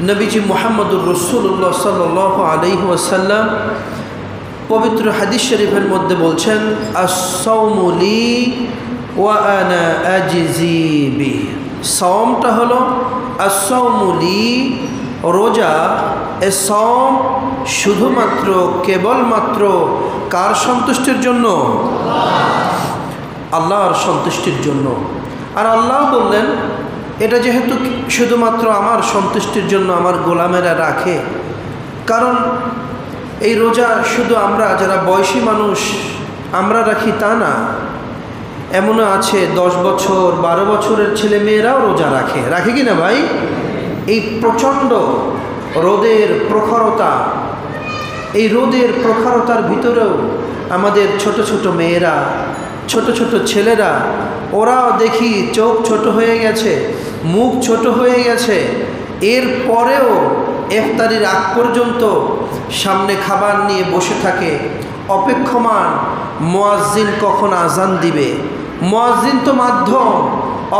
নবীজি মুহাম্মদুর রাসূলুল্লাহ সাল্লাল্লাহু আলাইহি ওয়াসাল্লাম পবিত্র হাদিস শরীফের মধ্যে বলছেন, আস-সাওমু লি ওয়া আনা আজজি বিহি। সাওমটা হলো আস-সাওমু লি, রোজা। এ সাওম শুধুমাত্র কেবলমাত্র কার সন্তুষ্টির জন্য? আল্লাহর সন্তুষ্টির জন্য। আর আল্লাহ বললেন, এটা যেহেতু শুধুমাত্র আমার সন্তুষ্টির জন্য আমার গোলামেরা রাখে, কারণ এই রোজা শুধু আমরা যারা বয়সী মানুষ আমরা রাখি তা না, এমনও আছে 10 বছর 12 বছরের ছেলে মেয়েরাও রোজা রাখে। রাখে কি না ভাই? এই প্রচণ্ড রোদের প্রখরতা, এই রোদের প্রখরতার ভিতরেও আমাদের ছোট ছোট মেয়েরা, ছোট ছোট ছেলেরা, ওরাও দেখি চোখ ছোট হয়ে গেছে, মুখ ছোট হয়ে গেছে, এর পরেও ইফতারির আগ পর্যন্ত সামনে খাবার নিয়ে বসে থাকে, অপেক্ষমান মুয়াজ্জিন কখন আজান দিবে। মুয়াজ্জিন তো মাধ্যম,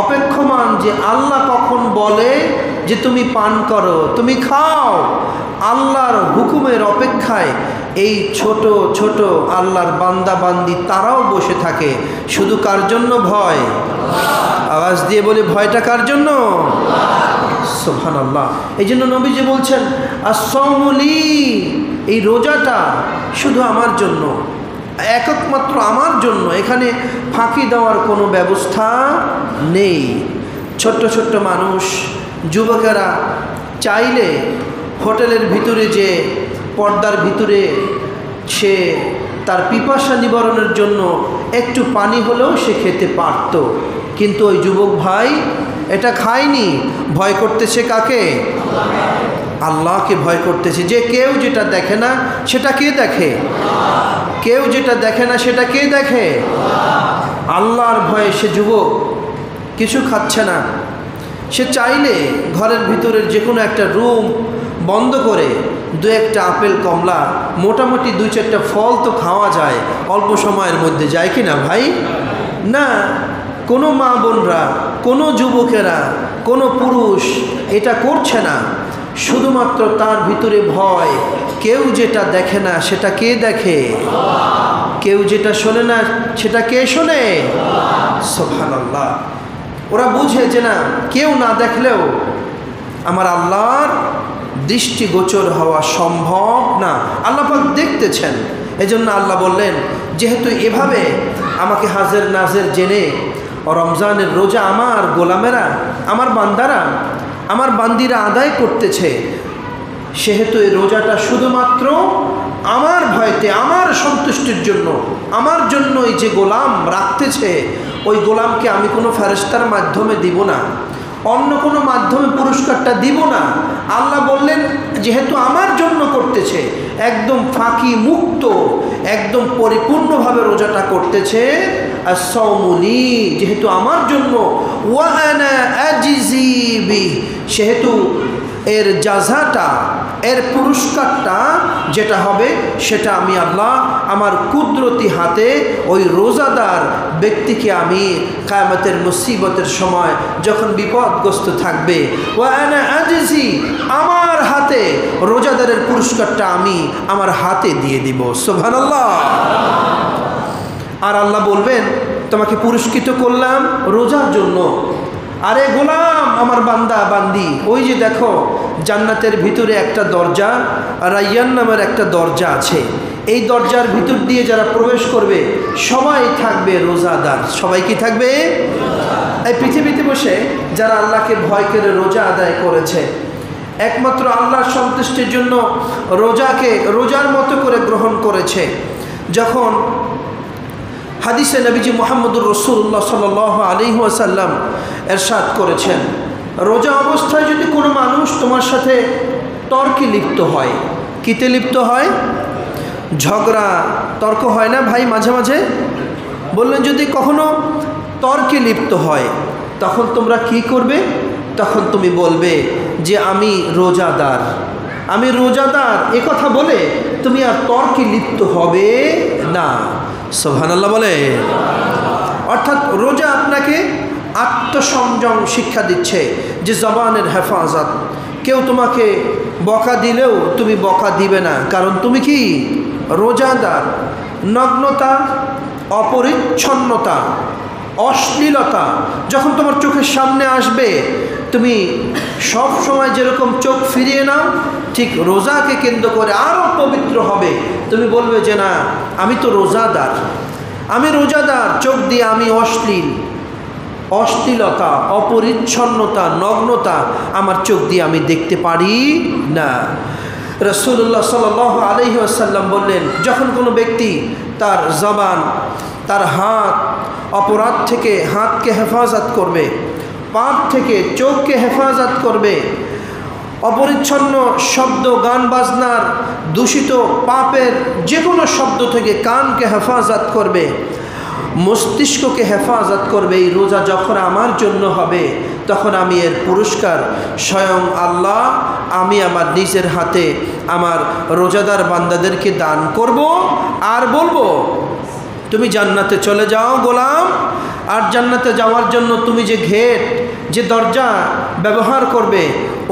অপেক্ষমান যে আল্লাহ কখন বলে যে তুমি পান করো, তুমি খাও। আল্লাহর হুকুমের অপেক্ষায় এই ছোট ছোট আল্লাহর বান্দা বান্দি তারাও বসে থাকে। শুধু কার জন্য ভয়? আওয়াজ দিয়ে বলি, ভয়টা কার জন্য? সুবহানাল্লাহ। এই জন্য নবীজি বলছেন, আস-সাওমু লি, এই রোজাটা শুধু আমার জন্য, একমাত্র আমার জন্য। এখানে ফাঁকি দেওয়ার কোনো ব্যবস্থা নেই। ছোট্ট ছোট্ট মানুষ, যুবকেরা চাইলে হোটেলের ভিতরে যে পর্দার ভিতরে সে তার পিপাসা নিবারণের জন্য একটু পানি হলেও সে খেতে পারত, কিন্তু ওই যুবক ভাই এটা খায়নি। ভয় করতেছে কাকে? আল্লাহকে ভয় করতেছে। যে কেউ যেটা দেখে না সেটা কে দেখে? কেউ যেটা দেখে না সেটা কে দেখে? আল্লাহর ভয়ে সে যুবক কিছু খাচ্ছে না। সে চাইলে ঘরের ভিতরের যে কোনো একটা রুম বন্ধ করে 2-1টা আপেল কমলা, মোটামুটি 2-4টা ফল তো খাওয়া যায় অল্প সময়ের মধ্যে, যায় কি না ভাই? না, কোনো মা বোনরা, কোনো যুবকেরা, কোনো পুরুষ এটা করছে না। শুধুমাত্র তার ভিতরে ভয়। কেউ যেটা দেখে না সেটা কে দেখে? কেউ যেটা শোনে না সেটা কে শোনে? সুবহানাল্লাহ। ওরা বুঝে যে না, কেউ না দেখলেও আমার আল্লাহর দৃষ্টিগোচর হওয়া সম্ভব না। আল্লাহ পাক দেখতেছেন। এজন্য আল্লাহ বললেন, যেহেতু এভাবে আমাকে হাজির নাজির জেনে রমজানের রোজা আমার গোলামেরা, আমার বান্দারা, আমার বান্দিরা আদায় করতেছে, সেহেতু এই রোজাটা শুধুমাত্র আমার ভয়তে, আমার সন্তুষ্টির জন্য, আমার জন্যই যে গোলাম রাখতেছে, ওই গোলামকে আমি কোনো ফেরেশতার মাধ্যমে দিব না, অন্য কোনো মাধ্যমে পুরস্কারটা দিব না। আল্লাহ বললেন, যেহেতু আমার জন্য করতেছে, একদম ফাঁকি মুক্ত, একদম পরিপূর্ণভাবে রোজাটা করতেছে, আস-সাওমু লি, যেহেতু আমার জন্য, ওয়া আনা আজজি বিহি, সেহেতু এর জাযাটা, এর পুরস্কারটা যেটা হবে সেটা আমি আল্লাহ আমার কুদরতি হাতে ওই রোজাদার ব্যক্তিকে আমি কিয়ামতের মুসিবতের সময় যখন বিপদগ্রস্ত থাকবে, ওয়া আনা আজজি, আমার হাতে রোজাদারের পুরস্কারটা আমি আমার হাতে দিয়ে দিব। সুবহানাল্লাহ। আর আল্লাহ বলবেন, তোমাকে পুরস্কৃত করলাম রোজার জন্য। আরে গোলাম, আমার বান্দা বান্দি, ওই যে দেখো জান্নাতের ভিতরে একটা দরজা, রায়্যান নামের একটা দরজা আছে। এই দরজার ভিতর দিয়ে যারা প্রবেশ করবে সবাই থাকবে রোজাদার। সবাই কি থাকবে? এই পৃথিবীতে বসে যারা আল্লাহকে ভয় করে রোজা আদায় করেছে, একমাত্র আল্লাহর সন্তুষ্টির জন্য রোজাকে রোজার মতো করে গ্রহণ করেছে, যখন হাদিসে নবীজি মুহাম্মদুর রাসূলুল্লাহ সাল্লাল্লাহু আলাইহি ওয়াসাল্লাম ইরশাদ করেছেন, রোজা অবস্থায় যদি কোনো মানুষ তোমার সাথে তর্কে লিপ্ত হয়, কিতে লিপ্ত হয়? ঝগড়া তর্ক হয় না ভাই মাঝে মাঝে? বললেন যদি কখনো তর্কে লিপ্ত হয়, তখন তোমরা কি করবে? তখন তুমি বলবে যে আমি রোজাদার, আমি রোজাদার, এ কথা বলে তুমি আর তর্কে লিপ্ত হবে না। সুবহানাল্লাহ বলে। অর্থাৎ রোজা আপনাকে আত্মসংযম শিক্ষা দিচ্ছে, যে জবানের হেফাজত, কেউ তোমাকে বকা দিলেও তুমি বকা দিবে না, কারণ তুমি কি রোজাদার। নগ্নতা, অপরিচ্ছন্নতা, অশ্লীলতা যখন তোমার চোখের সামনে আসবে, তুমি সব সময় যেরকম চোখ ফিরিয়ে নাও, ঠিক রোজাকে কেন্দ্র করে আরও পবিত্র হবে। তুমি বলবে যে না, আমি তো রোজাদার, আমি রোজাদার, চোখ দিয়ে আমি অশ্লীলতা, অপরিচ্ছন্নতা, নগ্নতা আমার চোখ দিয়ে আমি দেখতে পারি না। রাসূলুল্লাহ সাল্লাল্লাহু আলাইহি ওয়াসাল্লাম বললেন, যখন কোনো ব্যক্তি তার জবান, তার হাত, অপরাধ থেকে হাতকে হেফাজত করবে, পাপ থেকে চোখকে হেফাজত করবে, অপরিচ্ছন্ন শব্দ, গান বাজনার, দূষিত পাপের যে কোনো শব্দ থেকে কানকে হেফাজত করবে, মস্তিষ্ককে হেফাজত করবে, এই রোজা যখন আমার জন্য হবে, তখন আমি এর পুরস্কার স্বয়ং আল্লাহ, আমি আমার নিজের হাতে আমার রোজাদার বান্দাদেরকে দান করব। আর বলবো, তুমি জান্নাতে চলে যাও গোলাম। আর জান্নাতে যাওয়ার জন্য তুমি যে গেট, যে দরজা ব্যবহার করবে,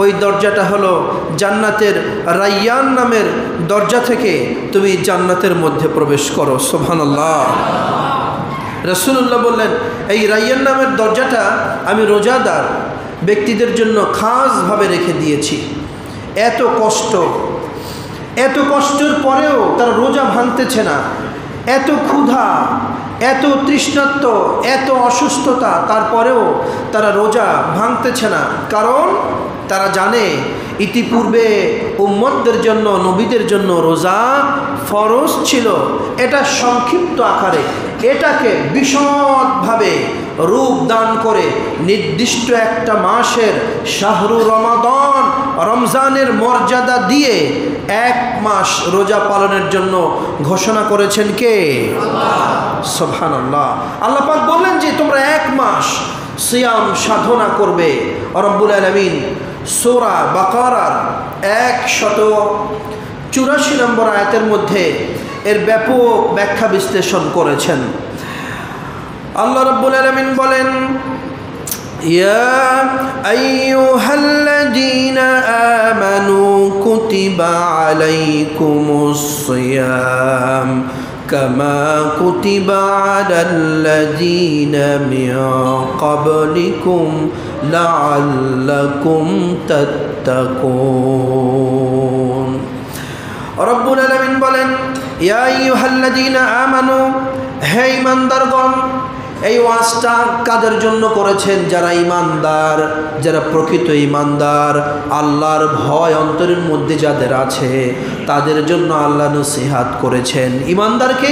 ওই দরজাটা হলো জান্নাতের রায়্যান নামের দরজা থেকে তুমি জান্নাতের মধ্যে প্রবেশ করো। সুবহানাল্লাহ। রাসূলুল্লাহ বললেন, এই রায়্যান নামের দরজাটা আমি রোজাদার ব্যক্তিদের জন্য খাসভাবে রেখে দিয়েছি। এত কষ্টের পরেও তারা রোজা ভাঙতেছে না, এত ক্ষুধা, এত তৃষ্ণার্ত, এত অসুস্থতা, তারপরেও তারা রোজা ভাঙতেছে না। কারণ তারা জানে ইতিপূর্বে উম্মতদের জন্য, নবীদের জন্য রোজা ফরজ ছিল। এটা সংক্ষিপ্ত আকারে, এটাকে বিশদভাবে রূপ দান করে নির্দিষ্ট একটা মাসের শাহরু রমাদান, রমজানের মর্যাদা দিয়ে 1 মাস রোজা পালনের জন্য ঘোষণা করেছেন কে? সুবহানাল্লাহ। আল্লাহ পাক বললেন যে তোমরা 1 মাস সিয়াম সাধনা করবে। রব্বুল আলামিন সূরা বাকারার 184 নম্বর আয়াতের মধ্যে এর ব্যাপক ব্যাখ্যা বিশ্লেষণ করেছেন। আল্লাহ রাব্বুল আলামিন বলেন, ইয়া আইয়ুহাল্লাযীনা আমানু কুতিবা আলাইকুমুস সিয়াম কামা কুতিবা আলাল্লাযীনা মিন ক্বাবলিকুম লাআল্লাকুম তাত্তাকুন। রব্বুল আলামিন বলেন, ইয়া আইয়ুহাল্লাযীনা আমানু, হে ঈমানদারগণ। এই ওয়াজটা কাদের জন্য করেছেন? যারা ঈমানদার, যারা প্রকৃত ঈমানদার, আল্লাহর ভয় অন্তরের মধ্যে যাদের আছে, তাদের জন্য আল্লাহ নসিহাত করেছেন। ঈমানদারকে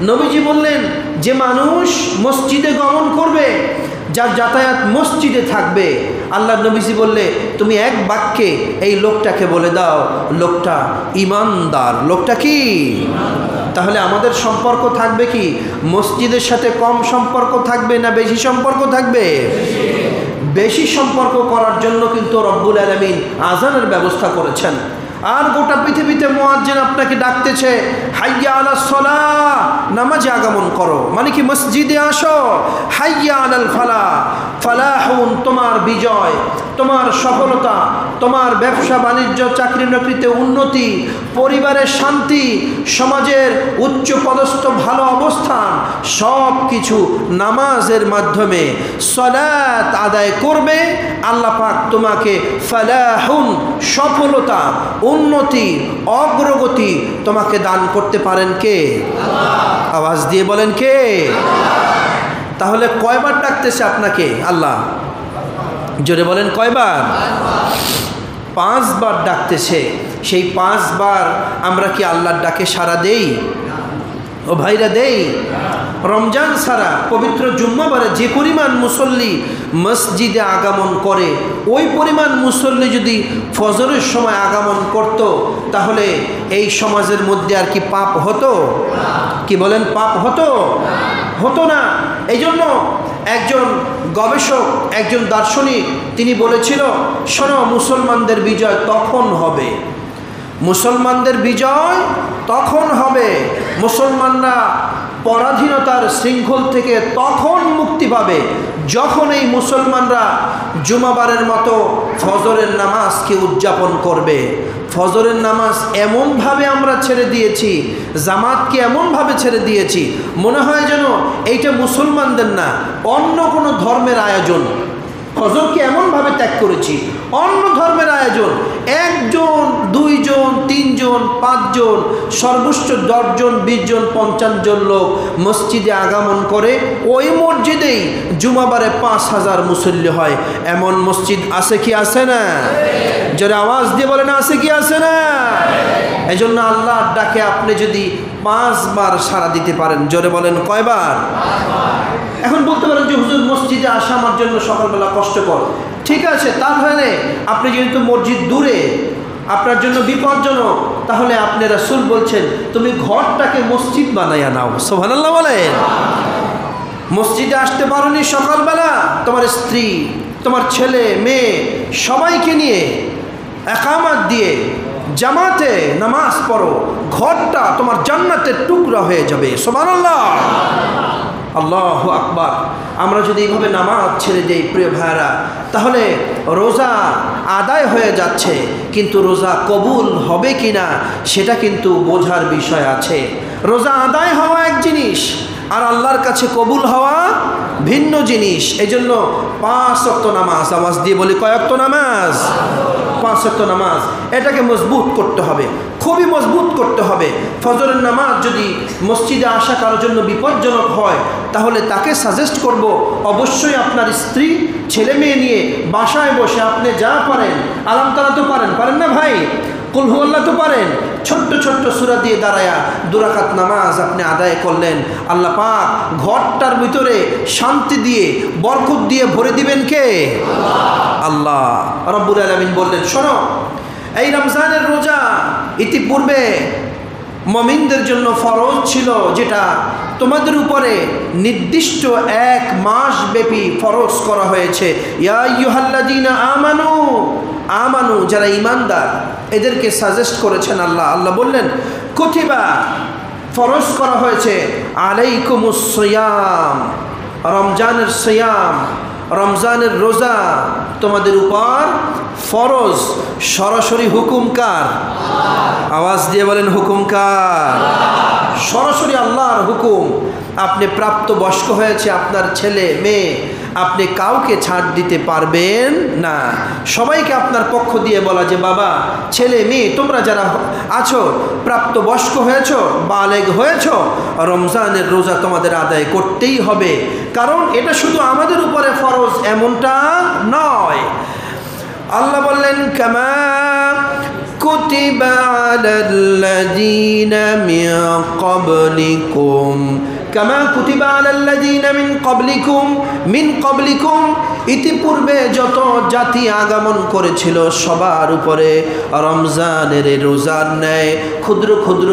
নবীজি বললেন, যে মানুষ মসজিদে গমন করবে, যার যাতায়াত মসজিদে থাকবে, আল্লাহ নবীজি বললে তুমি এক বাক্যে এই লোকটাকে বলে দাও, লোকটা ঈমানদার। লোকটা কি? তাহলে আমাদের সম্পর্ক থাকবে কি? মসজিদের সাথে কম সম্পর্ক থাকবে না বেশি সম্পর্ক থাকবে? বেশি সম্পর্ক করার জন্য কিন্তু রব্বুল আলামিন আযানের ব্যবস্থা করেছেন। আর গোটা পৃথিবীতে মুয়াজ্জিন আপনাকে ডাকতেছে, হাইয়া আলাস সালাহ, নামাজে আগমন করো, মানে কি মসজিদে আসো। হাইয়া আলাল ফালাহ, ফালাহুন, তোমার বিজয়, তোমার সফলতা, তোমার ব্যবসা বাণিজ্য, চাকরি নকরিতে উন্নতি, পরিবারের শান্তি, সমাজের উচ্চ পদস্থ ভালো অবস্থান, সব কিছু নামাজের মাধ্যমে সালাত আদায় করবে। আল্লাহ পাক তোমাকে ফালাহুন, সফলতা, উন্নতি, অগ্রগতি তোমাকে দান করতে পারেন কে? আল্লাহ। আওয়াজ দিয়ে বলেন কে? তাহলে কয়বার ডাকতেছে আপনাকে আল্লাহ? জোরে বলেন কয়বার? 5 বার ডাকতেছে। সেই 5 বার আমরা কি আল্লাহর ডাকে সাড়া দেই? ও ভাইরা দেই? রমজান ছাড়া পবিত্র জুম্মাবারে যে পরিমাণ মুসল্লি মসজিদে আগমন করে, ওই পরিমাণ মুসল্লি যদি ফজরের সময় আগমন করত, তাহলে এই সমাজের মধ্যে আর কি পাপ হতো? কি বলেন, পাপ হতো? হতো না। এই জন্য একজন গবেষক, একজন দার্শনিক, তিনি বলেছিল, শোনো, মুসলমানদের বিজয় তখন হবে, মুসলমানদের বিজয় তখন হবে, মুসলমানরা পরাধীনতার শৃঙ্খল থেকে তখন মুক্তি পাবে যখন এই মুসলমানরা জুমাবারের মতো ফজরের নামাজকে উদযাপন করবে। ফজরের নামাজ এমনভাবে আমরা ছেড়ে দিয়েছি, জামাতকে এমনভাবে ছেড়ে দিয়েছি, মনে হয় যেন এইটা মুসলমানদের না, অন্য কোনো ধর্মের আয়োজন। ফজরকে এমনভাবে ত্যাগ করেছি, অন্য ধর্মের আয়োজন। 1 জন 2 জন 3 জন 5 জন সর্বোচ্চ 10 জন 20 জন 50 জন লোক মসজিদে আগমন করে। ওই মসজিদেই জুমাবারে 5000 মুসল্লি হয়। এমন মসজিদ আছে কি আছে না? যারা আওয়াজ দিয়ে বলেন আছে কি আছে না? এই জন্য আল্লাহর ডাকে আপনি যদি 5 বার সাড়া দিতে পারেন, জোরে বলেন কয়বার? এখন বলতে পারেন যে হুজুর মসজিদে আসা আমার জন্য সকালবেলা কষ্টকর। ঠিক আছে, তাহলে আপনি যেহেতু মসজিদ দূরে, আপনার জন্য বিপজ্জনক, তাহলে আপনি রাসূল বলছেন তুমি ঘরটাকে মসজিদ বানাইয়া নাও। সুবহানাল্লাহ বলেন। মসজিদে আসতে পারোনি সকালবেলা, তোমার স্ত্রী, তোমার ছেলে মেয়ে সবাইকে নিয়ে একামত দিয়ে জামাতে নামাজ পড়ো, ঘরটা তোমার জান্নাতের টুকরা হয়ে যাবে। সুবহানাল্লাহ, আল্লাহু আকবার। আমরা যদি এইভাবে নামাজ ছেড়ে দেই প্রিয় ভাইরা, তাহলে রোজা আদায় হয়ে যাচ্ছে, কিন্তু রোজা কবুল হবে কিনা সেটা কিন্তু বোঝার বিষয় আছে। রোজা আদায় হওয়া এক জিনিস, আর আল্লাহর কাছে কবুল হওয়া ভিন্ন জিনিস। এই জন্য 5 ওয়াক্ত নামাজ, আওয়াজ দিয়ে বলি কয় ওয়াক্ত নামাজ? 5 ওয়াক্ত নামাজ, এটাকে মজবুত করতে হবে, খুবই মজবুত করতে হবে। ফজরের নামাজ যদি মসজিদে আসা কারোর জন্য বিপজ্জনক হয়, তাহলে তাকে সাজেস্ট করব অবশ্যই আপনার স্ত্রী ছেলে মেয়ে নিয়ে বাসায় বসে আপনি যা পারেন, আলাম তারা তো পারেন না ভাই, কুল হুয়াল্লাহ তো পারেন, ছোট্ট ছোট্ট সূরা দিয়ে দাঁড়ায়া 2 রাকাত নামাজ আপনি আদায় করলেন। আল্লাহ পাক ঘরটার ভিতরে শান্তি দিয়ে বরকত দিয়ে ভরে দিবেন কে? আল্লাহ রব্বুল আলামিন বললেন, শোনো, এই রমজানের রোজা ইতিপূর্বে মুমিনদের জন্য ফরজ ছিল, যেটা তোমাদের উপরে নির্দিষ্ট 1 মাস ব্যাপী ফরজ করা হয়েছে। ইয়া আইয়ুহাল্লাযীনা আমানু, আমানু যারা ঈমানদার, এদেরকে সাজেস্ট করেছেন আল্লাহ। আল্লাহ বললেন কুতিবা, ফরজ করা হয়েছে, আলাইকুমুস সিয়াম, রমজানের সিয়াম, রমজানের রোজা তোমাদের উপর ফরজ। সরাসরি হুকুম কার? আওয়াজ দিয়ে বলেন হুকুম কার? সরাসরি আল্লাহর হুকুম। আপনি প্রাপ্তবয়স্ক হয়েছে আপনার ছেলে মেয়ে, আপনি কাউকে ছাড় দিতে পারবেন না। সবাইকে আপনার পক্ষ দিয়ে বলা যে বাবা, ছেলে মেয়ে তোমরা যারা আছো, প্রাপ্তবয়স্ক হয়েছ, বালেগ হয়েছ, রমজানের রোজা তোমাদের আদায় করতেই হবে। কারণ এটা শুধু আমাদের উপরে ফরজ এমনটা নয়। আল্লাহ বললেন কামা কুতিবা আলাল্লাযীনা মিন ক্বাবলিকুম, কামা কুতিবা আলাল্লাযীনা মিন ক্বাবলিকুম, ইতিপূর্বে যত জাতি আগমন করেছিল সবার উপরে রমজানের রোজার ন্যায় ক্ষুদ্র ক্ষুদ্র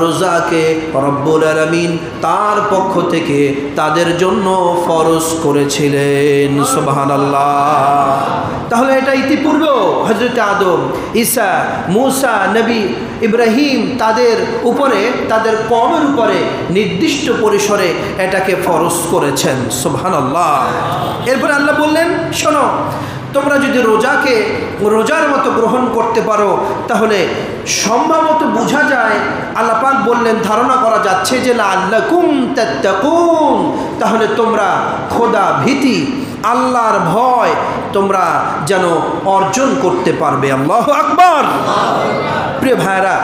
রোজাকে রব্বুল আলামিন তার পক্ষ থেকে তাদের জন্য ফরজ করেছিলেন। সুবহানাল্লাহ। তাহলে এটা ইতিপূর্বেও হযরত আদম, ঈসা, মূসা, নবী ইব্রাহিম তাদের উপরে, তাদের কওমের উপরে নির্দিষ্ট পরিসরে এটাকে ফরজ করেছেন। সুবহানাল্লাহ। এরপরে আল্লাহ বললেন, শোনো, তোমরা যদি রোজাকে রোজার মতো গ্রহণ করতে পারো, তাহলে সম্ভবত বোঝা যায়, আল্লাহ পাক বললেন, ধারণা করা যাচ্ছে যে লাআল্লাকুম তাত্তাকুন, তাহলে তোমরা খোদা ভীতি, আল্লাহর ভয় তোমরা যেন অর্জন করতে পারবে। আল্লাহু আকবার। প্রিয় ভাইরা,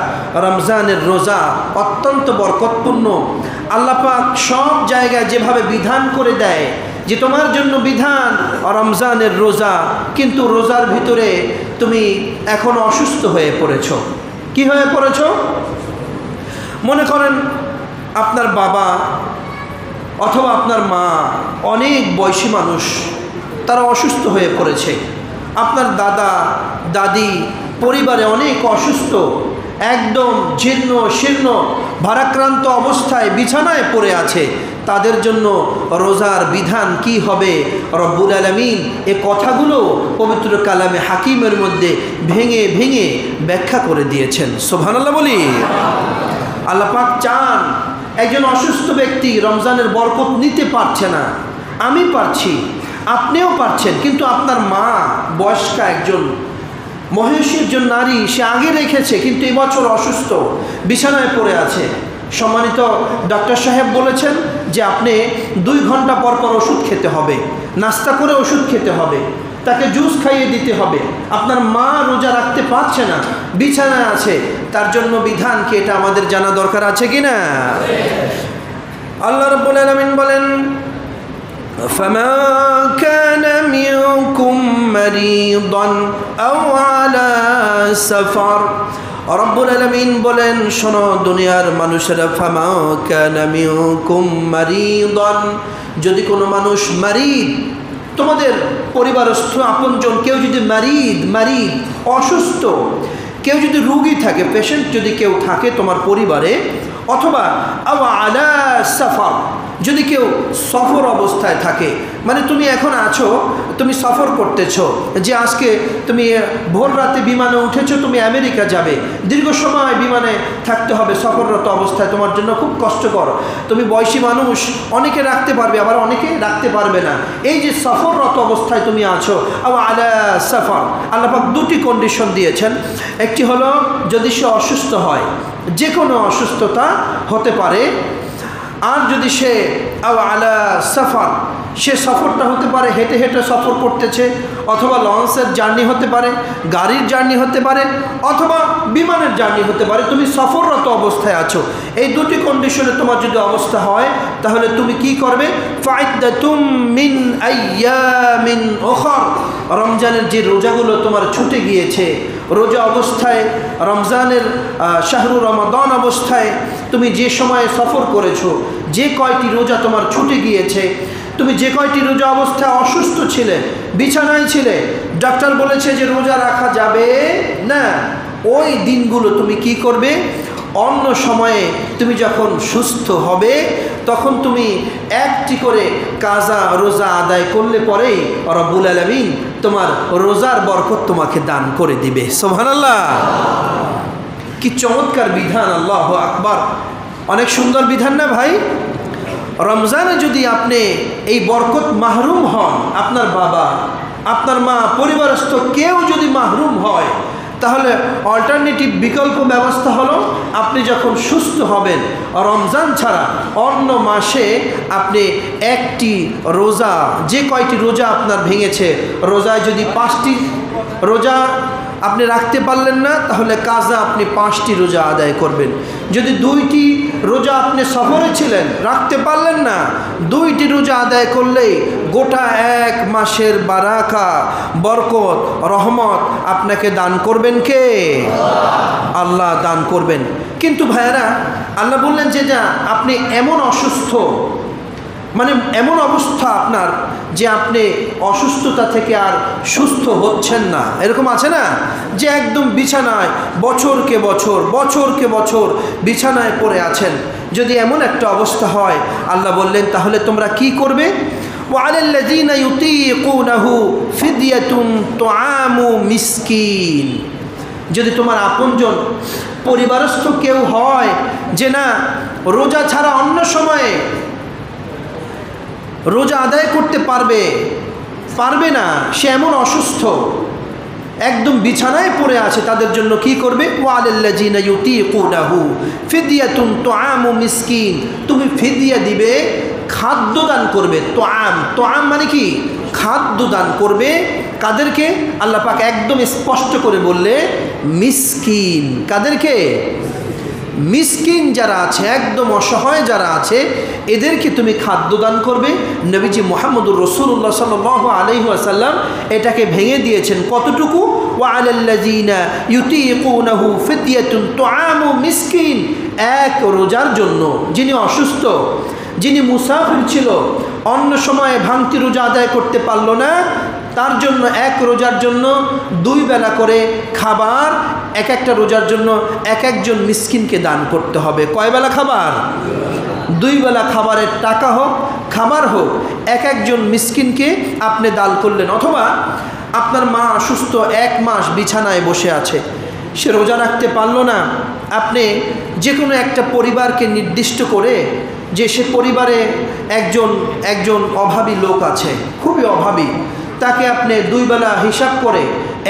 রমজানের রোজা অত্যন্ত বরকতপূর্ণ। আল্লাহ পাক সব জায়গায় যেভাবে বিধান করে দেয় যে তোমার জন্য বিধান রমজানের রোজা, কিন্তু রোজার ভিতরে তুমি এখন অসুস্থ হয়ে পড়েছো। কি হয়ে পড়েছো? মনে করেন আপনার বাবা অথবা আপনার মা, অনেক বয়সী মানুষ, তারা অসুস্থ হয়ে পড়েছে। আপনার দাদা দাদি পরিবারে অনেক অসুস্থ, একদম জীর্ণ শীর্ণ ভারাক্রান্ত অবস্থায় বিছানায় পড়ে আছে। তাদের জন্য রোজার বিধান কি হবে, রব্বুল আলামিন এ কথাগুলো পবিত্র কালামে হাকিমের মধ্যে ভেঙে ভেঙে ব্যাখ্যা করে দিয়েছেন। সুবহানাল্লাহ বলি। আল্লাহ পাক চান একজন অসুস্থ ব্যক্তি রমজানের বরকত নিতে পারছে না, আমি পারছি, আপনিও পারছেন, কিন্তু আপনার মা বয়স্কা একজন মহিষী একজন নারী, সে আগে রেখেছে কিন্তু এবছর অসুস্থ, বিছানায় পড়ে আছে। সম্মানিত ডক্টর সাহেব বলেছেন যে আপনি 2 ঘন্টা পর পর ওষুধ খেতে হবে, নাস্তা করে ওষুধ খেতে হবে, তাকে জুস খাইয়ে দিতে হবে। আপনার মা রোজা রাখতে পারছে না, বিছানায় আছে, তার জন্য বিধান কি এটা আমাদের জানা দরকার আছে কি না? আল্লাহ রাব্বুল আলামিন বলেন فَمَنْ كَانَ مِنْكُمْ مَرِيضًا أَوْ عَلَى سَفَرٍ রব্বুল আলামিন বলেন, শোনো দুনিয়ার মানুষেরা, ফামা কানা মিনকুম মারিদান, যদি কোনো মানুষ মারিদ, তোমাদের পরিবারস্থ আপনজন কেউ যদি মারিদ অসুস্থ, কেউ যদি রোগী থাকে, পেশেন্ট যদি কেউ থাকে তোমার পরিবারে, অথবা আও আলা সাফার, যদি কেউ সফর অবস্থায় থাকে, মানে তুমি এখন আছো, তুমি সফর করতেছো, যে আজকে তুমি ভোর রাতে বিমানে উঠেছো, তুমি আমেরিকা যাবে, দীর্ঘ সময় বিমানে থাকতে হবে সফররত অবস্থায়, তোমার জন্য খুব কষ্টকর। তুমি বয়সী মানুষ, অনেকে রাখতে পারবে, আবার অনেকে রাখতে পারবে না। এই যে সফররত অবস্থায় তুমি আছো, আও আলা সাফার, আল্লাহ পাক 2টি কন্ডিশন দিয়েছেন। একটি হলো যদি সে অসুস্থ হয়, যে কোনো অসুস্থতা হতে পারে, আর যদি সে আও আলা সাফার, সে সফরটা হতে পারে হেঁটে হেঁটে সফর করতেছে, অথবা লঞ্চের জার্নি হতে পারে, গাড়ির জার্নি হতে পারে, অথবা বিমানের জার্নি হতে পারে, তুমি সফররত অবস্থায় আছো, এই 2টি কন্ডিশনে তোমার যদি অবস্থা হয়, তাহলে তুমি কি করবে? ফাইদাতুম মিন আইয়ামিন উখর, রমজানের যে রোজাগুলো তোমার ছুটে গিয়েছে, রোজা অবস্থায়, রমজানের শাহরু রমাদান অবস্থায় তুমি যে সময়ে সফর করেছো, যে কয়টি রোজা তোমার ছুটে গিয়েছে, তুমি যে কয়টি রোজা অবস্থায় অসুস্থ ছিলে, বিছানায় ছিলে, ডাক্তার বলেছে যে রোজা রাখা যাবে না, ওই দিনগুলো তুমি কি করবে? অন্য সময়ে তুমি যখন সুস্থ হবে, তখন তুমি একটি করে কাজা রোজা আদায় করলে পরেই রব্বুল আলামিন তোমার রোজার বরকত তোমাকে দান করে দিবে। সুবহানাল্লাহ, কি চমৎকার বিধান! আল্লাহু আকবার, অনেক সুন্দর বিধান না ভাই? রমজানে যদি আপনি এই বরকত মাহরুম হন, আপনার বাবা, আপনার মা, পরিবারস্থ কেউ যদি মাহরুম হয়, তাহলে অল্টারনেটিভ বিকল্প ব্যবস্থা হলো, আপনি যখন সুস্থ হবেন, রমজান ছাড়া অন্য মাসে আপনি একটি রোজা, যে কয়টি রোজা আপনার ভেঙেছে, রোজায় যদি 5টি রোজা আপনি রাখতে পারলেন না, তাহলে কাজা আপনি 5টি রোজা আদায় করবেন। যদি 2টি রোজা আপনি সফরে ছিলেন, রাখতে পারলেন না, 2টি রোজা আদায় করলেই গোটা 1 মাসের বারাকা, বরকত, রহমত আপনাকে দান করবেন কে? আল্লাহ দান করবেন। কিন্তু ভাইয়েরা, আল্লাহ বললেন যে যা আপনি এমন অসুস্থ, মানে এমন অবস্থা আপনার যে আপনি অসুস্থতা থেকে আর সুস্থ হচ্ছেন না, এরকম আছে না, যে একদম বিছানায় বছরকে বছর বিছানায় পড়ে আছেন। যদি এমন একটা অবস্থা হয়, আল্লাহ বললেন তাহলে তোমরা কি করবে? ওয়ালাল্লাযীনা ইউতীকুনাহু ফিদয়াতুন তুআমু মিসকিন, যদি তোমার আপনজন পরিবারস্থ কেউ হয় যে না রোজা ছাড়া অন্য সময়ে রোজা আদায় করতে পারবে না, সে এমন অসুস্থ, একদম বিছানায় পড়ে আছে, তাদের জন্য কি করবে? ওয়ালাল্লাযীনা ইউতীকুনাহু ফিদয়াতুন তুআমু মিসকিন, তুমি ফিদিয়া দিবে, খাদ্য দান করবে। তোআম মানে কি? খাদ্য দান করবে। কাদেরকে? আল্লাহ পাক একদম স্পষ্ট করে বললে মিসকিন। কাদেরকে? মিসকিন যারা আছে, একদম অসহায় যারা আছে, এদেরকে তুমি খাদ্য দান করবে। নবীজি মুহাম্মদুর রাসূলুল্লাহ সাল্লাল্লাহু আলাইহি ওয়াসাল্লাম এটাকে ভেঙে দিয়েছেন কতটুকু? ওয়ালাল্লাযীনা ইউতীকুনাহু ফিদয়াতুন তুআমু মিসকিন, এক রোজার জন্য, যিনি অসুস্থ, যিনি মুসাফির ছিল, অন্য সময়ে ভাঙতি রোজা আদায় করতে পারল না, তার জন্য এক রোজার জন্য 2 বেলা করে খাবার, একটা রোজার জন্য একজন মিসকিনকে দান করতে হবে। কয় বেলা খাবার? 2 বেলা খাবারের টাকা হোক, খাবার হোক, একজন মিসকিনকে আপনি দান করলেন। অথবা আপনার মা অসুস্থ, 1 মাস বিছানায় বসে আছে, সে রোজা রাখতে পারলো না, আপনি যে কোনো একটা পরিবারকে নির্দিষ্ট করে যে সে পরিবারে একজন অভাবী লোক আছে, খুবই অভাবী, তাকে আপনি 2 বেলা হিসাব করে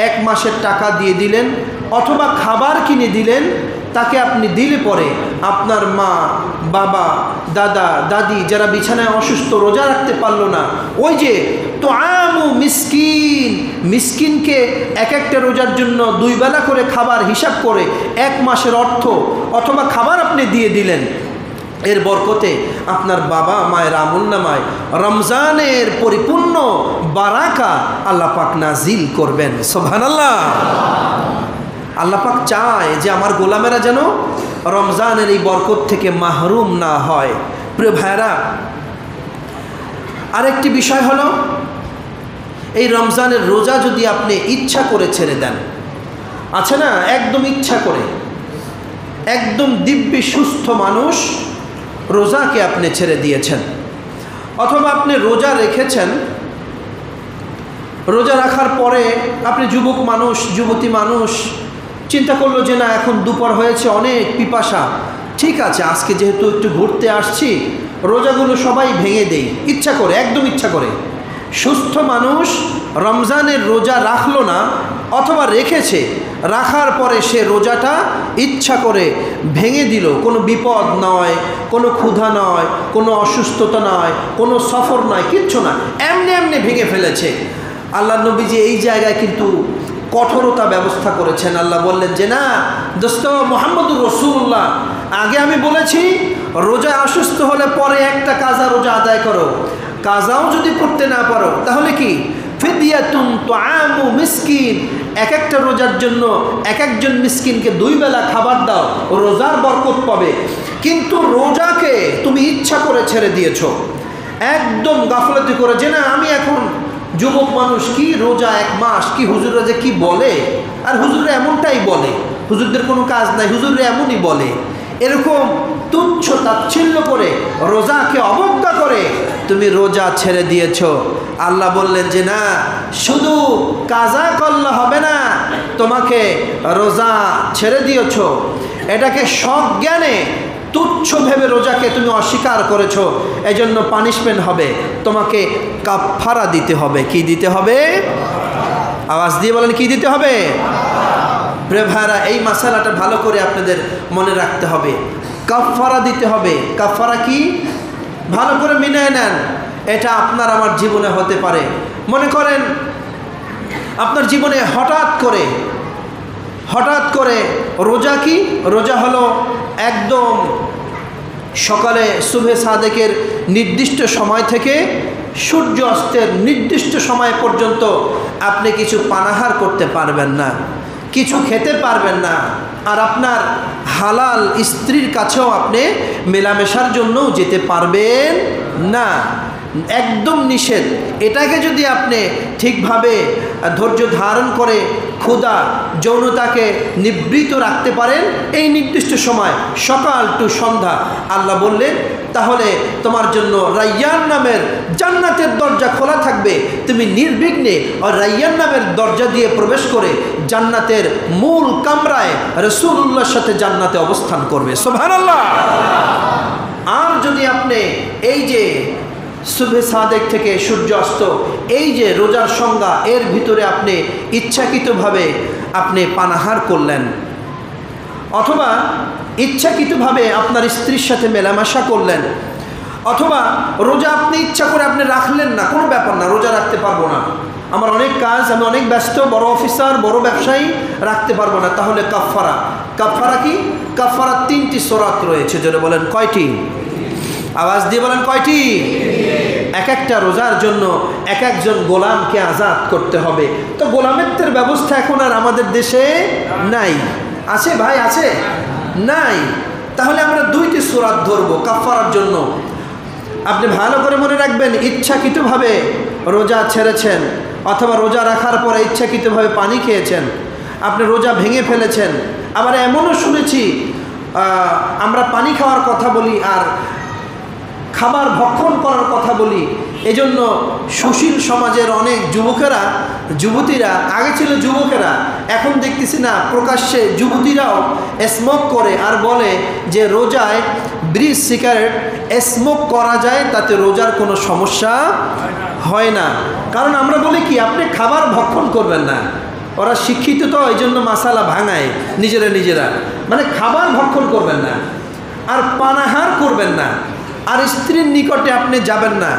1 মাসের টাকা দিয়ে দিলেন, অথবা খাবার কিনে দিলেন। তাকে আপনি দিলে পরে আপনার মা, বাবা, দাদা, দাদি যারা বিছানায় অসুস্থ, রোজা রাখতে পারলো না, ওই যে তো আমু মিসকিনকে এক একটা রোজার জন্য 2 বেলা করে খাবার হিসাব করে 1 মাসের অর্থ অথবা খাবার আপনি দিয়ে দিলেন। এর বরকতে আপনার বাবা মায়ের আমলনামায় রমজানের পরিপূর্ণ বারাকা আল্লাহ পাক নাজিল করবেন। সুবহানাল্লাহ। আল্লাহ পাক চায় যে আমার গোলামেরা যেন রমজানের এই বরকত থেকে মাহরুম না হয়। প্রিয় ভাইরা, আরেকটি বিষয় হলো, এই রমজানের রোজা যদি আপনি ইচ্ছা করে ছেড়ে দেন, আছে না, একদম ইচ্ছা করে, একদম দিব্যি সুস্থ মানুষ রোজাকে আপনি ছেড়ে দিয়েছেন, অথবা আপনি রোজা রেখেছেন, রোজা রাখার পরে আপনি যুবক মানুষ, যুবতী মানুষ চিন্তা করলো যে না, এখন দুপুর হয়েছে, অনেক পিপাসা, ঠিক আছে আজকে যেহেতু একটু ঘুরতে আসছি, রোজাগুলো সবাই ভেঙে দেই, ইচ্ছা করে, একদম ইচ্ছা করে। সুস্থ মানুষ রমজানের রোজা রাখলো না, অথবা রেখেছে, রাখার পরে সে রোজাটা ইচ্ছা করে ভেঙে দিল। কোনো বিপদ নয়, কোনো ক্ষুধা নয়, কোনো অসুস্থতা নয়, কোনো সফর নয়, কিচ্ছু না, এমনি এমনি ভেঙে ফেলেছে। আল্লাহ নবীজি এই জায়গায় কিন্তু কঠোরতা ব্যবস্থা করেছেন। আল্লাহ বললেন যে না দোস্ত মুহাম্মদুর রাসূলুল্লাহ, আগে আমি বলেছি রোজা অসুস্থ হলে পরে একটা কাজা রোজা আদায় করো, কাজাও যদি করতে না পারো তাহলে কি ফিদিয়াতুন তুআমু মিসকিন, এক একটা রোজার জন্য এক একজন মিসকিনকে 2 বেলা খাবার দাও, রোজার বরকত পাবে। কিন্তু রোজাকে তুমি ইচ্ছা করে ছেড়ে দিয়েছো, একদম গাফলতি করে, যে না আমি এখন যুবক মানুষ, কি রোজা 1 মাস, কি হুজুররা যে কি বলে, আর হুজুররা এমনটাই বলে, হুজুরদের কোনো কাজ নাই, হুজুররা এমনই বলে, এরকম তুচ্ছ তাচ্ছিল্য করে, রোজাকে অবজ্ঞা করে তুমি রোজা ছেড়ে দিয়েছো। আল্লাহ বললেন যে না, শুধু কাজা করলে হবে না, তোমাকে রোজা ছেড়ে দিয়েছো, এটাকে সজ্ঞানে তুচ্ছ ভেবে রোজাকে তুমি অস্বীকার করেছো, এজন্য পানিশমেন্ট হবে, তোমাকে কাফারা দিতে হবে। কি দিতে হবে? আওয়াজ দিয়ে বলেন, কি দিতে হবে? প্রিয় ভাইরা, এই মাসালাটা ভালো করে আপনাদের মনে রাখতে হবে, কাফারা দিতে হবে। কাফারা কি? ভালো করে মিলিয়ে নেন, এটা আপনার আমার জীবনে হতে পারে। মনে করেন আপনার জীবনে হঠাৎ করে রোজা কি? রোজা হলো একদম সকালে সুবহে সাদেকের নির্দিষ্ট সময় থেকে সূর্য অস্তের নির্দিষ্ট সময় পর্যন্ত আপনি কিছু পানাহার করতে পারবেন না, কিছু খেতে পারবেন না, আর আপনার হালাল স্ত্রীর কাছেও আপনি মেলামেশার জন্যও যেতে পারবেন না, একদম নিষেধ। এটাকে যদি আপনি ঠিকভাবে ধৈর্য ধারণ করে ক্ষুধা যৌনতাকে নিবৃত রাখতে পারেন এই নির্দিষ্ট সময় সকাল টু সন্ধ্যা, আল্লাহ বললেন তাহলে তোমার জন্য রায়্যান নামের জান্নাতের দরজা খোলা থাকবে, তুমি নির্বিঘ্নে আর রায়্যান নামের দরজা দিয়ে প্রবেশ করে জান্নাতের মূল কামরায় রাসূলুল্লাহর সাথে জান্নাতে অবস্থান করবে। সুবহানাল্লাহ। আর যদি আপনি এই যে সুবহে সাদেক থেকে সূর্যাস্ত, এই যে রোজার সংজ্ঞা, এর ভিতরে আপনি ইচ্ছাকৃতভাবে আপনি পানাহার করলেন, অথবা ইচ্ছাকৃতভাবে আপনার স্ত্রীর সাথে মেলামেশা করলেন, অথবা রোজা আপনি ইচ্ছা করে আপনি রাখলেন না, কোনো ব্যাপার না, রোজা রাখতে পারবো না, আমার অনেক কাজ, আমি অনেক ব্যস্ত, বড় অফিসার, বড় ব্যবসায়ী, রাখতে পারবো না, তাহলে কাফারা। কাফারা কি? কাফারা 3টি সূরাত রয়েছে, যেটা বলেন কয়টি? আওয়াজ দিয়ে বলেন কয়টি? এক একটা রোজার জন্য এক একজন গোলামকে আজাদ করতে হবে। তো গোলামের ব্যবস্থা এখন আর আমাদের দেশে নাই, আছে ভাই? আছে? নাই। তাহলে আমরা 2টি সূরাত ধরবো কাফারার জন্য। আপনি ভালো করে মনে রাখবেন, ইচ্ছাকৃতভাবে রোজা ছেড়েছেন, অথবা রোজা রাখার পরে ইচ্ছাকৃতভাবে পানি খেয়েছেন, আপনি রোজা ভেঙে ফেলেছেন। আবার এমনও শুনেছি, আমরা পানি খাওয়ার কথা বলি আর খাবার ভক্ষণ করার কথা বলি, এজন্য সুশীল সমাজের অনেক যুবকেরা যুবতীরা, আগে ছিল যুবকেরা, এখন দেখতেছি না প্রকাশ্যে যুবতীরাও স্মোক করে আর বলে যে রোজায় বিড়ি সিগারেট স্মোক করা যায়, তাতে রোজার কোনো সমস্যা হয় না। কারণ আমরা বলি কি, আপনি খাবার ভক্ষণ করবেন না। ওরা শিক্ষিত তো, এই জন্য মাসালা ভাঙায় নিজেরা, মানে খাবার ভক্ষণ করবেন না, আর পানাহার করবেন না, আর স্ত্রীর নিকটে আপনি যাবেন না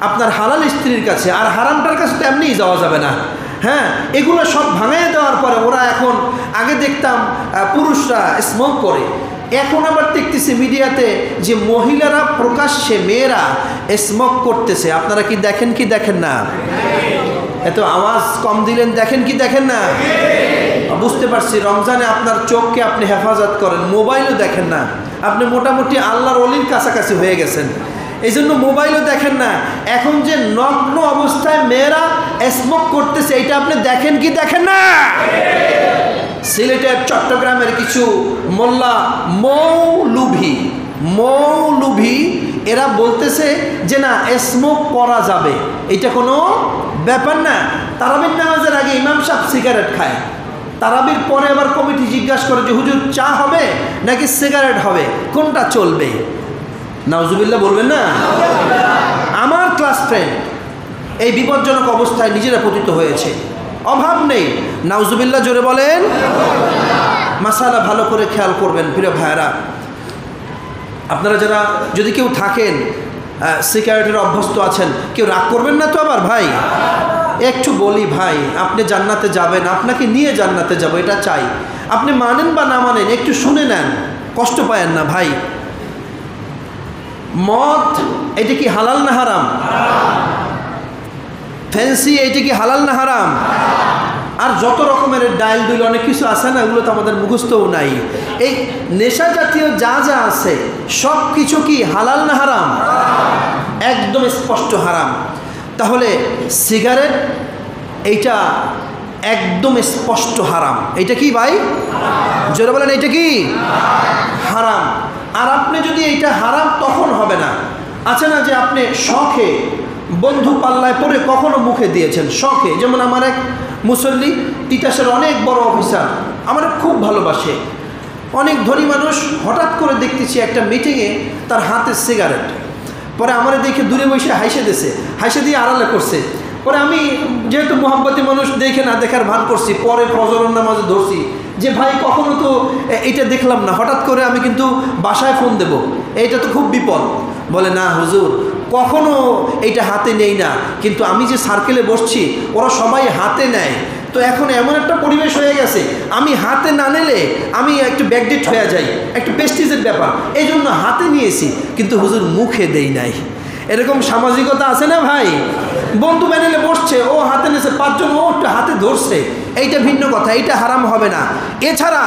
আপনার হালাল স্ত্রীর কাছে, আর হারামটার কাছে তো এমনিই যাওয়া যাবে না। হ্যাঁ, এগুলো সব ভাঙায় দেওয়ার পরে ওরা এখন, আগে দেখতাম পুরুষরা স্মোক করে, এখন আবার দেখতেছি মিডিয়াতে যে মহিলারা প্রকাশ্যে, মেয়েরা স্মোক করতেছে। আপনারা কি দেখেন না? এত আওয়াজ কম দিলেন, দেখেন না? বুঝতে পারছি, রমজানে আপনার চোখকে আপনি হেফাজত করেন, মোবাইলও দেখেন না। আপনি মোটামুটি আল্লাহর ওলির কাছাকাছি হয়ে গেছেন, এই জন্য মোবাইলও দেখেন না। এখন যে নগ্ন অবস্থায় মেয়েরা স্মোক করতেছে, এইটা আপনি দেখেন না? সিলেটের, চট্টগ্রামের কিছু মোল্লা মৌলভী এরা বলতেছে যে না, স্মোক করা যাবে, এটা কোনো ব্যাপার না। তারাবির নামাজের আগে ইমাম সাহেব সিগারেট খায়, তারাবির পরে আবার কমিটি জিজ্ঞাসা করে যে হুজুর চা হবে নাকি সিগারেট হবে, কোনটা চলবে? নাউজুবিল্লাহ বলবেন না? আমার ক্লাস ফ্রেন্ড এই বিপজ্জনক অবস্থায় নিজেরা পতিত হয়েছে, অভাব নেই। নাউজুবিল্লাহ জোরে বলেন। মাসালা ভালো করে খেয়াল করবেন প্রিয় ভাইয়েরা। আপনারা যারা যদি কেউ থাকেন সিগারেটের অভ্যস্ত আছেন, কেউ রাগ করবেন না তো আবার ভাই? একটু বলি ভাই, আপনি জান্নাতে যাবেন, আপনাকে নিয়ে জান্নাতে যাব, এটা চাই। আপনি মানেন বা না মানেন, একটু শুনে নেন, কষ্ট পায়েন না ভাই। মদ এটা কি হালাল না হারাম? ফ্যান্সি এটা কি হালাল না হারাম? আর যত রকমের ডাইল দুইল অনেক কিছু আছে না, এগুলো তো আমাদের মুখস্থও নাই। এই নেশা জাতীয় যা আছে সব কিছু কি হালাল না হারাম? একদম স্পষ্ট হারাম। তাহলে সিগারেট এইটা একদম স্পষ্ট হারাম। এটা কি ভাই? জোরে বলেন, এটা কি হারাম? আর আপনি যদি এইটা হারাম তখন হবে না, আছে না যে আপনি শখে বন্ধু পাল্লায় পড়ে কখনো মুখে দিয়েছেন, শখে। যেমন আমার এক মুসল্লি, তিতাসের অনেক বড় অফিসার, আমার খুব ভালোবাসে, অনেক ধনী মানুষ। হঠাৎ করে দেখতেছি একটা মিটিংয়ে তার হাতে সিগারেট, পরে আমার দেখে দূরে বসে হাইসে দিয়ে আড়ালে করছে। পরে আমি যেহেতু মোহাম্মতি মানুষ, দেখে না দেখার ভান করছি, পরে ফজরের নামাজে ধরছি যে ভাই কখনো তো এটা দেখলাম না, হঠাৎ করে আমি কিন্তু বাসায় ফোন দেব, এইটা তো খুব বিপদ। বলে না হুজুর, কখনো এইটা হাতে নেই না, কিন্তু আমি যে সার্কেলে বসছি ওরা সবাই হাতে নেয়, তো এখন এমন একটা পরিবেশ হয়ে গেছে, আমি হাতে না নিলে আমি একটু ব্যাকডেট হয়ে যাই, একটু প্রেস্টিজের ব্যাপার, এই জন্য হাতে নিয়েছি, কিন্তু হুজুর মুখে দেই নাই। এরকম সামাজিকতা আছে না ভাই? বন্ধু প্যানেলে বসছে, ও হাতে নিয়েছে, পাঁচজন ও একটু হাতে ধরছে, এইটা ভিন্ন কথা, এইটা হারাম হবে না। এছাড়া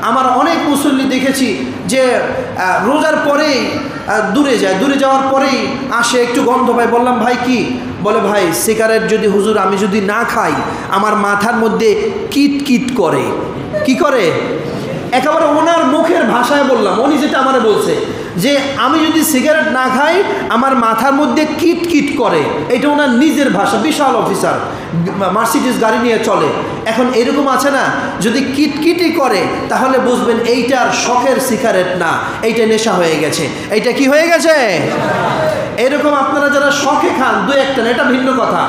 আমার অনেক মুসল্লি দেখেছি যে রোজার পরেই দূরে যাওয়ার পরেই আসে, একটু গন্ধ পায়। বললাম ভাই কি? বলে ভাই সিগারেট যদি হুজুর আমি যদি না খাই, আমার মাথার মধ্যে কিট করে। কি করে? একেবারে ওনার মুখের ভাষায় বললাম, উনি যেটা আমারে বলছে যে আমি যদি সিগারেট না খাই আমার মাথার মধ্যে কিট করে। এটা ওনার নিজের ভাষা, বিশাল অফিসার, মার্সিডিজ গাড়ি নিয়ে চলে। এখন এরকম আছে না, যদি কিটই করে তাহলে বুঝবেন এইটার শখের সিগারেট না, এইটা নেশা হয়ে গেছে। এইটা কি হয়ে গেছে? এরকম আপনারা যারা শখে খান দু একটা, এটা ভিন্ন কথা,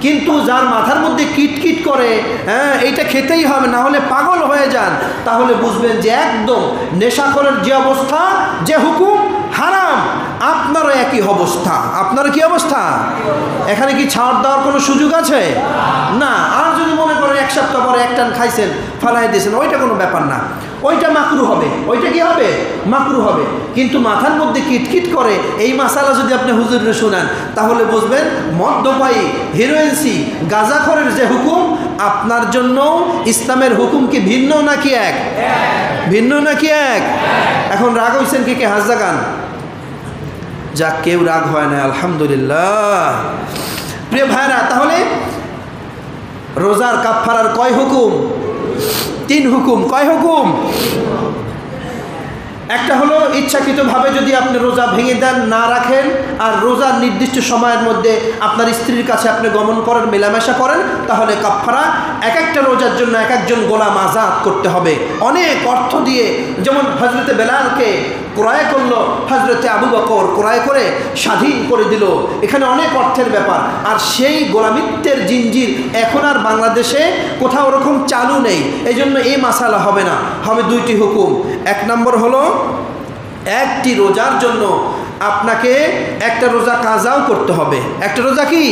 কিন্তু যার মাথার মধ্যে কিট করে, হ্যাঁ এইটা খেতেই হবে, না হলে পাগল হয়ে যান, তাহলে বুঝবেন যে একদম নেশাখোরের যে অবস্থা, যে হুকুম হারাম, আপনারও একই অবস্থা। আপনার কি অবস্থা? এখানে কি ছাড় দেওয়ার কোনো সুযোগ আছে? না। আর যদি মনে করেন এক সপ্তাহ পরে এক টান খাইছেন, ফালাই দিয়েছেন, ওইটা কোনো ব্যাপার না, ওইটা মাকরু হবে। ওইটা কি হবে? মাকরু হবে। কিন্তু মাথার মধ্যে কিট করে এই মাসালা যদি আপনি হুজুরে শোনান, তাহলে বুঝবেন মদ্যপায়ী, হিরোইনসি, গাঁজাখোরের যে হুকুম, আপনার জন্য ইসলামের হুকুম কি ভিন্ন নাকি এক? ভিন্ন নাকি এক? এখন রাগ হয়েছেন কে? হাত জাগান। যাক, কেউ রাগ হয় না, আলহামদুলিল্লাহ। প্রিয় ভাইরা, তাহলে রোজার কাফারার কয় হুকুম? 3 হুকুম। কয় হুকুম? একটা হলো ইচ্ছাকৃতভাবে যদি আপনি রোজা ভেঙে দেন, না রাখেন, আর রোজার নির্দিষ্ট সময়ের মধ্যে আপনার স্ত্রীর কাছে আপনি গমন করেন, মেলামেশা করেন, তাহলে কাফারা এক একটা রোজার জন্য এক একজন গোলাম আজাদ করতে হবে অনেক অর্থ দিয়ে। যেমন হজরতে বেলালকে ক্রয় করলো, হজরতে আবু বকর ক্রয় করে স্বাধীন করে দিল, এখানে অনেক অর্থের ব্যাপার। আর সেই গোলামিত্বের জিঞ্জির এখন আর বাংলাদেশে কোথাও ওরকম চালু নেই, এই জন্য এই মাসালা হবে না, হবে দুইটি হুকুম। এক নম্বর হলো একটি রোজার জন্য আপনাকে একটা রোজা কাজাও করতে হবে, একটা রোজা কি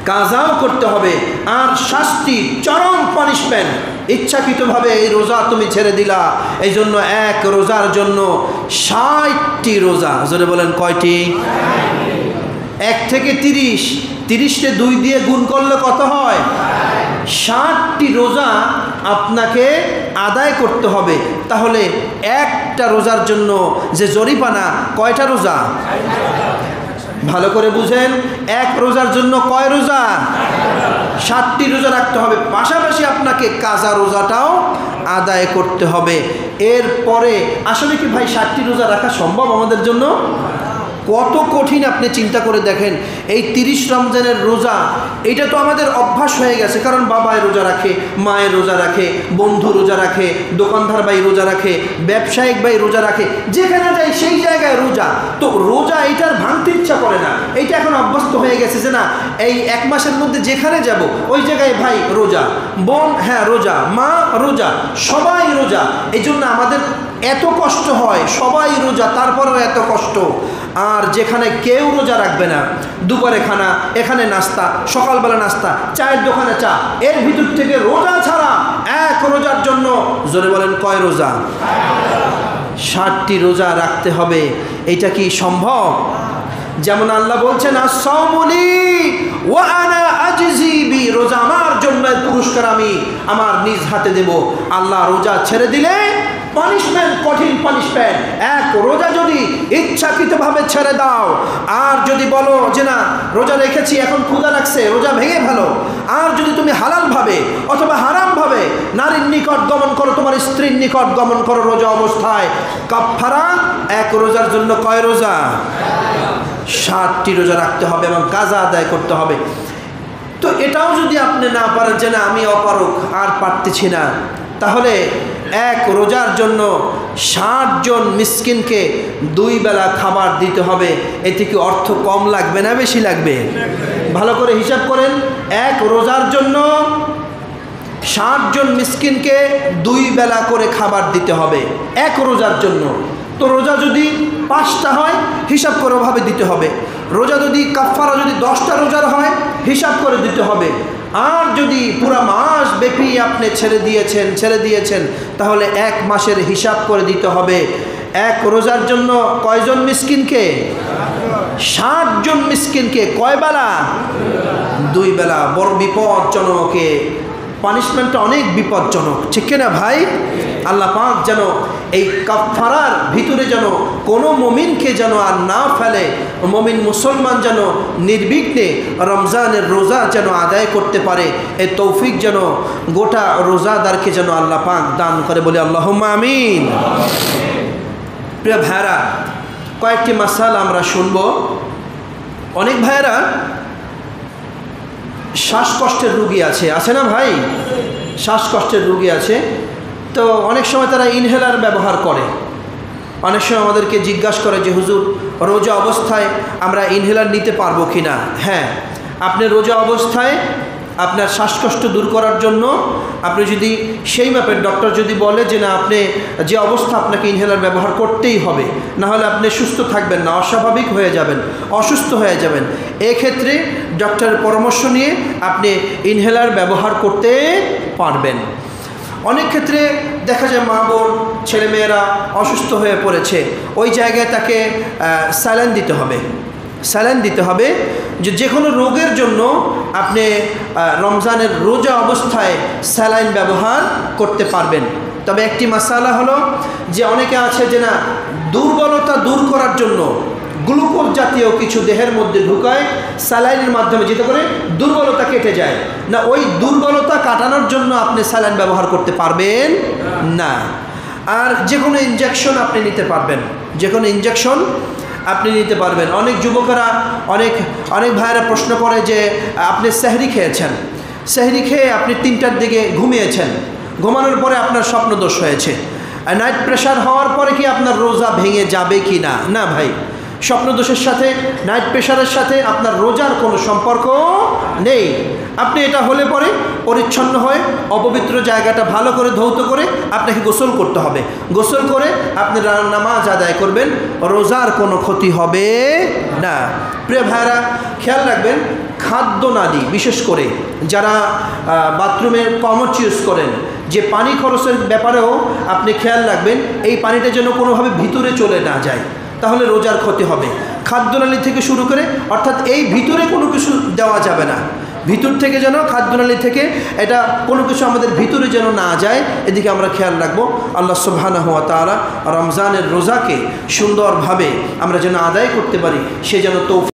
কাজাও করতে হবে, আর শাস্তি চরম পানিশমেন্ট। ইচ্ছাকৃতভাবে এই রোজা তুমি ছেড়ে দিলা, এই জন্য এক রোজার জন্য ৬০টি রোজা, জোরে বলেন কয়টি? ১ থেকে ৩০, ৩০কে ২ দিয়ে গুণ করলে কত হয়? ৬০টি রোজা আপনাকে আদায় করতে হবে। তাহলে একটা রোজার জন্য যে জরিমানা, কয়টা রোজা? ভালো করে বুঝেন, এক রোজার জন্য কয় রোজা? ৬০টি রোজা রাখতে হবে, পাশাপাশি আপনাকে কাজা রোজাটাও আদায় করতে হবে। এরপরে আসলে কি ভাই ৬০টি রোজা রাখা সম্ভব আমাদের জন্য? কত কঠিন আপনি চিন্তা করে দেখেন। এই ৩০ রমজানের রোজা, এটা তো আমাদের অভ্যাস হয়ে গেছে, কারণ বাবায় রোজা রাখে, মায়ের রোজা রাখে, বন্ধু রোজা রাখে, দোকানদার ভাই রোজা রাখে, ব্যবসায়িক ভাই রোজা রাখে, যেখানে যাই সেই জায়গায় রোজা। তো রোজা এইটার ভাঙতে ইচ্ছা করে না, এইটা এখন অভ্যস্ত হয়ে গেছে যে না, এই ১ মাসের মধ্যে যেখানে যাব ওই জায়গায় ভাই রোজা, বোন হ্যাঁ রোজা, মা রোজা, সবাই রোজা। এই জন্য আমাদের এত কষ্ট হয়, সবাই রোজা তারপরেও এত কষ্ট। আর যেখানে কেউ রোজা রাখবে না, দুপুরে খানা, এখানে নাস্তা, সকালবেলা নাস্তা, চায়ের দোকানে চা, এর ভিতর থেকে রোজা ছাড়া এক রোজার জন্য, জোরে বলেন কয় রোজা? ৬০টি রোজা রাখতে হবে। এটা কি সম্ভব? যেমন আল্লাহ বলছেন আস-সাওমুলি ওয়া আনা আজজি বি, রোজা আমার জন্য, পুরস্কার আমি আমার নিজ হাতে দেব। আল্লাহ রোজা ছেড়ে দিলে পানিশমেন্ট, কঠিন পানিশমেন্ট। এক রোজা যদি ইচ্ছাকৃতভাবে ছেড়ে দাও, আর যদি বলো যে না রোজা রেখেছি এখন ক্ষুধা লাগছে, রোজা ভেঙে ফেলো, আর যদি তুমি হালালভাবে অথবা হারামভাবে নারীর নিকট গমন করো, তোমার স্ত্রীর নিকট গমন করো রোজা অবস্থায়, কাফারা এক রোজার জন্য কয় রোজা? ৬০টি রোজা রাখতে হবে এবং কাজা আদায় করতে হবে। তো এটাও যদি আপনি না পারেন যে না আমি অপারগ, আর পারতেছি না, তাহলে এক রোজার জন্য ৬০ জন মিসকিনকে ২ বেলা খাবার দিতে হবে। এতে কি অর্থ কম লাগবে না বেশি লাগবে? ভালো করে হিসাব করেন, এক রোজার জন্য ৬০ জন মিসকিনকে ২ বেলা করে খাবার দিতে হবে এক রোজার জন্য। তো রোজা যদি ৫টা হয় হিসাব করে ওভাবে দিতে হবে। রোজা যদি কাফারা যদি 10টা রোজার হয় হিসাব করে দিতে হবে। আর যদি পুরা মাস ব্যাপী আপনি ছেড়ে দিয়েছেন তাহলে ১ মাসের হিসাব করে দিতে হবে। এক রোজার জন্য কয়জন মিসকিনকে? ৬০ জন মিসকিনকে কয় বেলা? ২ বেলা। বড় বিপজ্জনক, পানিশমেন্টটা অনেক বিপজ্জনক, ঠিক কিনা ভাই? আল্লাহ পাক যেন এই কাফারার ভিতরে যেন কোনো মুমিনকে যেন আর না ফেলে, মুমিন মুসলমান যেন নির্বিঘ্নে রমজানের রোজা যেন আদায় করতে পারে, এই তৌফিক যেন গোটা রোজাদারকে যেন আল্লাহ পাক দান করে, বলে আল্লাহুম্মা আমিন। প্রিয় ভাইরা, কয়েকটি মাসালা আমরা শুনব। অনেক ভাইরা শ্বাসকষ্টের রুগী আছে না ভাই? শ্বাসকষ্টের রুগী আছে, তো অনেক সময় তারা ইনহেলার ব্যবহার করে। অনেক সময় আমাদেরকে জিজ্ঞাসা করে যে হুজুর রোজা অবস্থায় আমরা ইনহেলার নিতে পারবো কি না? হ্যাঁ, আপনি রোজা অবস্থায় আপনার শ্বাসকষ্ট দূর করার জন্য আপনি যদি সেই মাপের ডক্টর যদি বলে যে না আপনি যে অবস্থা আপনাকে ইনহেলার ব্যবহার করতেই হবে, না হলে আপনি সুস্থ থাকবেন না, অস্বাভাবিক হয়ে যাবেন, অসুস্থ হয়ে যাবেন, এক্ষেত্রে ডক্টরের পরামর্শ নিয়ে আপনি ইনহেলার ব্যবহার করতে পারবেন। অনেক ক্ষেত্রে দেখা যায় মা বোন ছেলেমেয়েরা অসুস্থ হয়ে পড়েছে, ওই জায়গায় তাকে স্যালাইন দিতে হবে। যে কোনো রোগের জন্য আপনি রমজানের রোজা অবস্থায় স্যালাইন ব্যবহার করতে পারবেন। তবে একটি মাসালা হলো যে অনেকে আছে যে না দুর্বলতা দূর করার জন্য গ্লুকোজ জাতীয় কিছু দেহের মধ্যে ঢুকায় স্যালাইনের মাধ্যমে, যেতে করে দুর্বলতা কেটে যায় না, ওই দুর্বলতা কাটানোর জন্য আপনি স্যালাইন ব্যবহার করতে পারবেন না। আর যে কোনো ইনজেকশন আপনি নিতে পারবেন, যে কোনো ইনজেকশন আপনি নিতে পারবেন। অনেক যুবকেরা অনেক ভাইয়েরা প্রশ্ন করে যে আপনি সেহরি খেয়েছেন, সেহরি খেয়ে আপনি 3টার দিকে ঘুমিয়েছেন, ঘুমানোর পরে আপনার স্বপ্নদোষ হয়েছে, নাইট প্রেশার হওয়ার পরে কি আপনার রোজা ভেঙে যাবে কি না? না ভাই, স্বপ্নদোষের সাথে নাইট প্রেশারের সাথে আপনার রোজার কোনো সম্পর্ক নেই। আপনি এটা হলে পরে পরিচ্ছন্ন হয়ে অপবিত্র জায়গাটা ভালো করে ধৌত করে আপনাকে গোসল করতে হবে, গোসল করে আপনি নামাজ আদায় করবেন, রোজার কোনো ক্ষতি হবে না। প্রিয় ভাইরা, খেয়াল রাখবেন খাদ্যনালী, বিশেষ করে যারা বাথরুমে কমোড ইউজ করেন, যে পানি খরচের ব্যাপারেও আপনি খেয়াল রাখবেন এই পানিটা যেন কোনোভাবে ভিতরে চলে না যায়, তাহলে রোজার ক্ষতি হবে। খাদ্যনালী থেকে শুরু করে, অর্থাৎ এই ভিতরে কোনো কিছু দেওয়া যাবে না, ভিতর থেকে যেন খাদ্যনালী থেকে এটা কোনো কিছু আমাদের ভিতরে যেন না যায়, এদিকে আমরা খেয়াল রাখবো। আল্লাহ সুবহানাহু ওয়া তাআলা রমজানের রোজাকে সুন্দরভাবে আমরা যেন আদায় করতে পারি, সে যেন তৌফিক